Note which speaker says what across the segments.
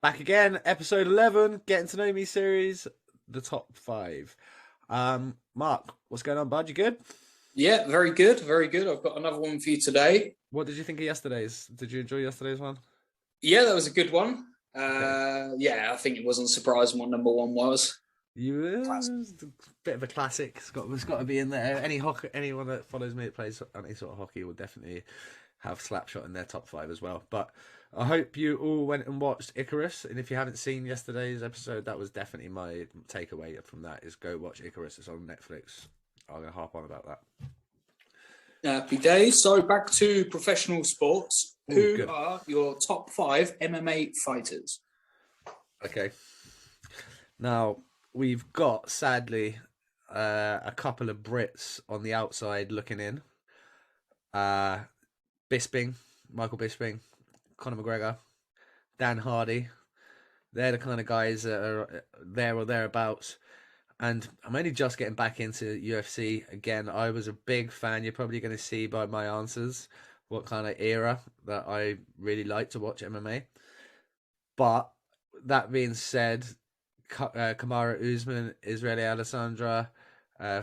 Speaker 1: Back again, episode 11, Getting to Know Me series, the top five. Mark, what's going on, bud? You good?
Speaker 2: Yeah, very good, very good. I've got another one for you today.
Speaker 1: What did you think of yesterday's? Did you enjoy yesterday's one?
Speaker 2: Yeah, that was a good one.
Speaker 1: Okay.
Speaker 2: Yeah, I think it wasn't surprising what number one was. Classic.
Speaker 1: It's a bit of a classic. It's got to be in there. Anyone that follows me that plays any sort of hockey will definitely have Slapshot in their top five as well. But I hope you all went and watched Icarus. And if you haven't seen yesterday's episode, that was definitely my takeaway from that is go watch Icarus. It's on Netflix. I'm going to harp on about that.
Speaker 2: Happy days. So back to professional sports.
Speaker 1: Ooh,
Speaker 2: Who
Speaker 1: good.
Speaker 2: are your top five MMA fighters?
Speaker 1: Okay. Now, we've got, sadly, a couple of Brits on the outside looking in. Bisping, Michael Bisping, Conor McGregor, Dan Hardy. They're the kind of guys that are there or thereabouts. And I'm only just getting back into UFC again. I was a big fan. You're probably going to see by my answers what kind of era that I really like to watch MMA. But that being said, Kamaru Usman, Israeli Alessandra,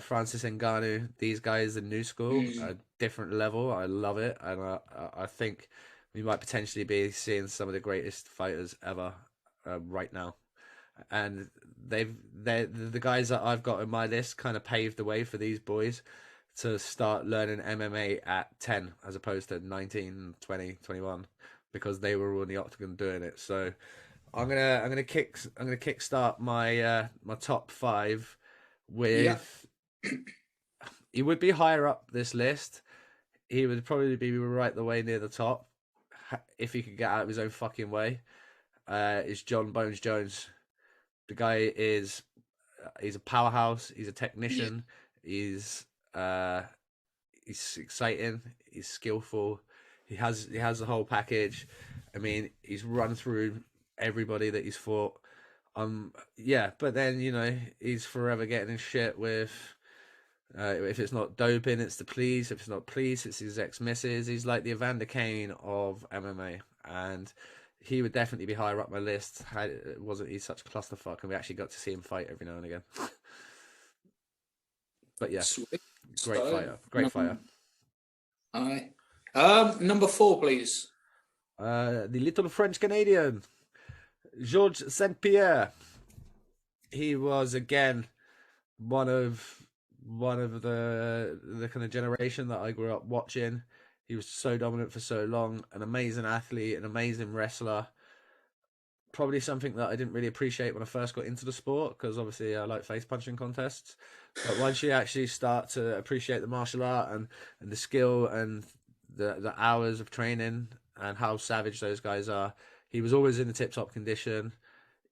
Speaker 1: Francis Ngannou, these guys are new school, a different level. I love it, and I think we might potentially be seeing some of the greatest fighters ever right now. And they're the guys that I've got in my list kind of paved the way for these boys to start learning MMA at 10 as opposed to 19, 20, 21 because they were all in the octagon doing it. So I'm gonna kickstart my my top five
Speaker 2: Yeah.
Speaker 1: with he would be higher up this list. He would probably be right the way near the top if he could get out of his own fucking way. Is Jon Bones Jones. The guy is he's a powerhouse. He's a
Speaker 2: Yeah.
Speaker 1: technician. He's uh, he's exciting. He's skillful. He has the whole package. I mean, he's run through everybody that he's fought. Yeah, but then he's forever getting in shit with. If it's not doping, it's the police. If it's not police, it's his ex-missus. He's like the Evander Kane of MMA, and he would definitely be higher up my list. Wasn't he such a clusterfuck? And we actually got to see him fight every now and again. But yeah,
Speaker 2: Sweet.
Speaker 1: great fighter. Great fighter.
Speaker 2: Aye. Number four, please.
Speaker 1: The little French Canadian, Georges Senpier. He was again one of the kind of generation that I grew up watching. He was so dominant for so long, an amazing athlete, an amazing wrestler. Probably something that I didn't really appreciate when I first got into the sport because obviously I like face punching contests. But once you actually start to appreciate the martial art and the skill and the hours of training and how savage those guys are, he was always in the tip top condition.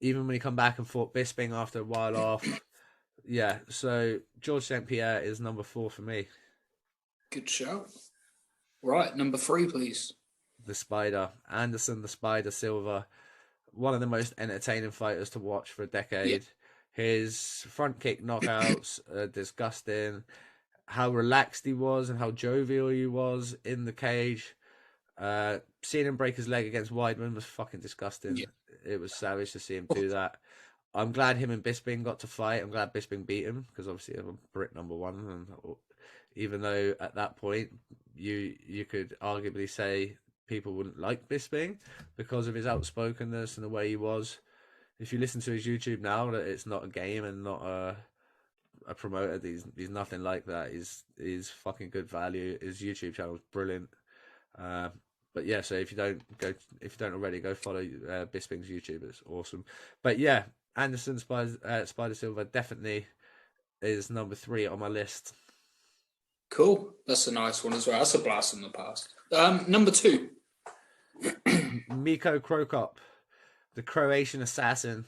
Speaker 1: Even when he come back and fought Bisping after a while off. Yeah, so George St. Pierre is number four for me.
Speaker 2: Good show. Right, number three, please.
Speaker 1: The Spider, Anderson the Spider Silva, one of the most entertaining fighters to watch for a decade. Yeah. His front kick knockouts are disgusting. How relaxed he was and how jovial he was in the cage. Seeing him break his leg against Weidman was fucking disgusting. Yeah. It was savage to see him do that. I'm glad him and Bisping got to fight. I'm glad Bisping beat him because obviously I'm a Brit number one. And even though at that point you could arguably say people wouldn't like Bisping because of his outspokenness and the way he was. If you listen to his YouTube now, that it's not a game and not a promoter. He's nothing like that. He's fucking good value. His YouTube channel is brilliant. But yeah, so if you don't already, go follow Bisping's YouTube. It's awesome. But yeah, Anderson Spider Silva definitely is number three on my list.
Speaker 2: Cool. That's a nice one as well. That's a blast from the past. Number two.
Speaker 1: Miko Krokop, the Croatian assassin.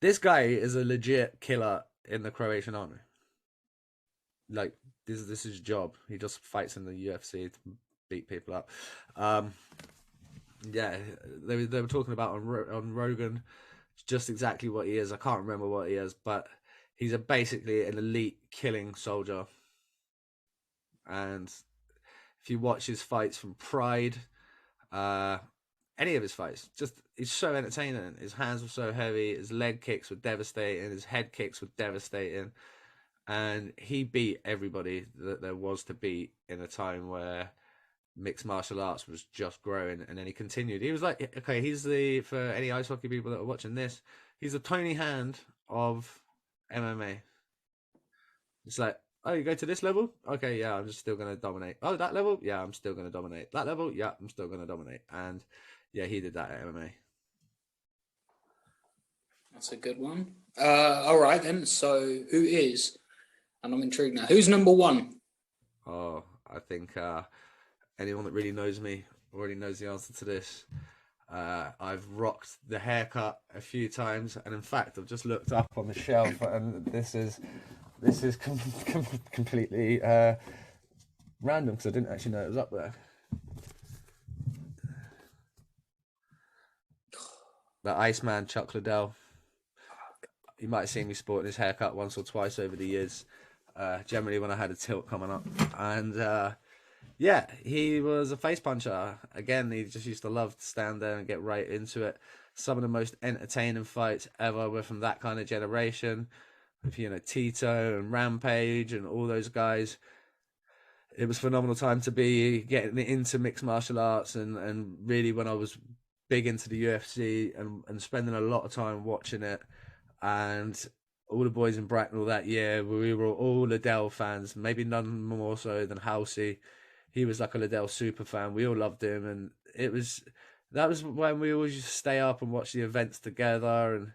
Speaker 1: This guy is a legit killer in the Croatian army. Like this is his job. He just fights in the UFC to beat people up. Yeah, they were talking about on Rogan just exactly what he is. I can't remember what he is, but he's basically an elite killing soldier. And if you watch his fights from Pride, any of his fights. Just he's so entertaining. His hands were so heavy. His leg kicks were devastating. His head kicks were devastating, and he beat everybody that there was to beat in a time where mixed martial arts was just growing. And then he continued. He was like, okay, he's the, for any ice hockey people that are watching this, he's the Tony Hand of MMA. It's like, oh, you go to this level? Okay, yeah, I'm just still going to dominate. Oh, that level? Yeah, I'm still going to dominate. That level? Yeah, I'm still going to dominate. And yeah, he did that at MMA.
Speaker 2: That's a good one. All right, then. So who is, and I'm intrigued now, who's number one?
Speaker 1: Oh, I think anyone that really knows me already knows the answer to this. I've rocked the haircut a few times, and in fact, I've just looked up on the shelf, and this is completely random because I didn't actually know it was up there. The Iceman, Chuck Liddell. You might have seen me sporting his haircut once or twice over the years. Generally when I had a tilt coming up, and yeah, he was a face puncher. Again, he just used to love to stand there and get right into it. Some of the most entertaining fights ever were from that kind of generation. With, you know, Tito and Rampage and all those guys. It was a phenomenal time to be getting into mixed martial arts, and really when I was big into the UFC and spending a lot of time watching it. And all the boys in Bracknell that year, we were all Liddell fans, maybe none more so than Housey. He was like a Liddell super fan. We all loved him, and that was when we always used to stay up and watch the events together. And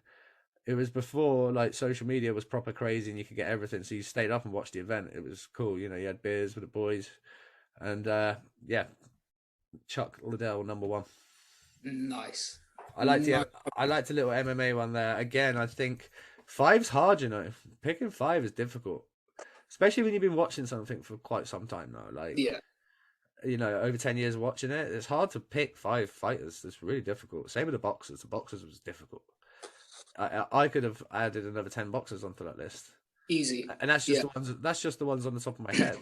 Speaker 1: it was before like social media was proper crazy and you could get everything, so you stayed up and watched the event. It was cool, you know. You had beers with the boys, and yeah, Chuck Liddell number one.
Speaker 2: Nice.
Speaker 1: I liked the little MMA one there. Again, I think five's hard, you know. Picking five is difficult, especially when you've been watching something for quite some time now. Like,
Speaker 2: Yeah,
Speaker 1: you know, over 10 years watching it, it's hard to pick five fighters. It's really difficult. Same with the boxers. The boxers was difficult. I could have added another 10 boxers onto that list,
Speaker 2: easy.
Speaker 1: and that's just the ones. That's just the ones on the top of my head.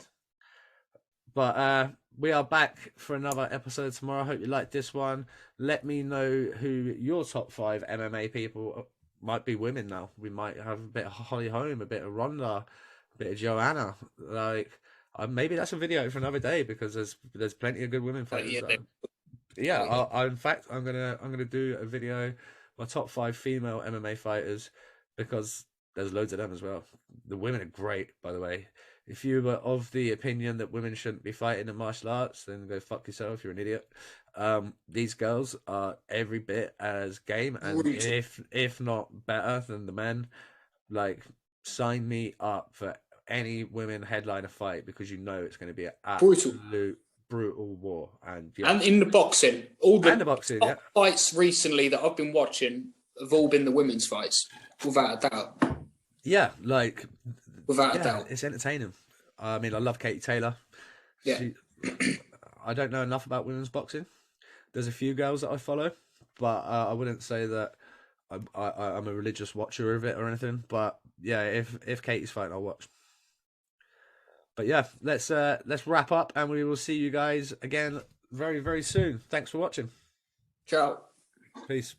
Speaker 1: But we are back for another episode tomorrow. I hope you liked this one. Let me know who your top 5 MMA people might be. Women now. We might have a bit of Holly Holm, a bit of Ronda, a bit of Joanna. Like, maybe that's a video for another day, because there's plenty of good women fighters. In fact, I'm gonna do a video, my top 5 female MMA fighters, because there's loads of them as well. The women are great, by the way. If you were of the opinion that women shouldn't be fighting in martial arts, then go fuck yourself. You're an idiot. These girls are every bit as game, and if not better than the men. Like, sign me up for any women headliner fight, because you know it's going to be an absolute brutal war. And
Speaker 2: in the boxing, all the
Speaker 1: boxing,
Speaker 2: fights recently that I've been watching have all been the women's fights, without a doubt.
Speaker 1: Yeah, like,
Speaker 2: without a doubt,
Speaker 1: it's entertaining. I mean, I love Katie Taylor.
Speaker 2: Yeah.
Speaker 1: I don't know enough about women's boxing. There's a few girls that I follow, but I wouldn't say that I'm a religious watcher of it or anything. But yeah, if Katie's fighting, I'll watch. But yeah, let's wrap up, and we will see you guys again very, very soon. Thanks for watching.
Speaker 2: Ciao.
Speaker 1: Peace.